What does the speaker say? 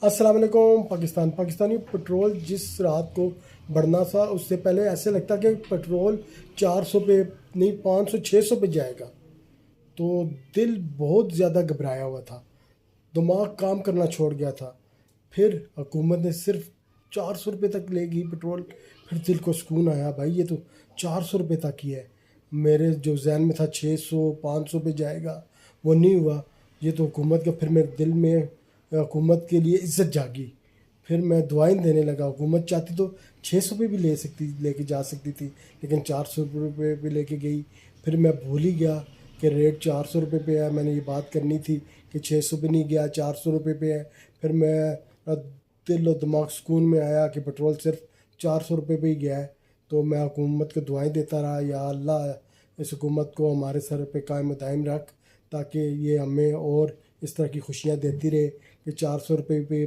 السلام علیکم پاکستانی پٹرول جس رات کو بڑھنا تھا اس سے پہلے ایسے لگتا کہ پٹرول 400 پہ نہیں 500 600 پہ جائے گا، تو دل بہت زیادہ گھبرایا ہوا تھا، دماغ کام کرنا چھوڑ گیا تھا۔ پھر حکومت نے صرف 400 روپے تک لے گی پٹرول، پھر دل کو سکون آیا، بھائی یہ تو 400 روپے تک ہی ہے۔ میرے جو ذہن میں تھا 600 500 پہ جائے گا، وہ نہیں ہوا۔ یہ تو حکومت کا، پھر میرے دل میں حکومت کے لیے عزت جاگی۔ پھر میں دعائیں دینے لگا، حکومت چاہتی تو 600 پہ بھی لے کے جا سکتی تھی، لیکن 400 روپے پہ لے کے گئی۔ پھر میں بھول ہی گیا کہ ریٹ 400 روپے پہ ہے، میں نے یہ بات کرنی تھی کہ 600 پہ نہیں گیا، 400 روپے پہ ہے۔ پھر میں دل و دماغ سکون میں آیا کہ پٹرول صرف 400 روپے پہ ہی گیا ہے۔ تو میں حکومت کو دعائیں دیتا رہا، یا اللہ اس حکومت کو ہمارے سر پہ قائم و دائم رکھ، تاکہ یہ ہمیں اور اس طرح کی خوشیاں دیتی رہے کہ 400 روپے پہ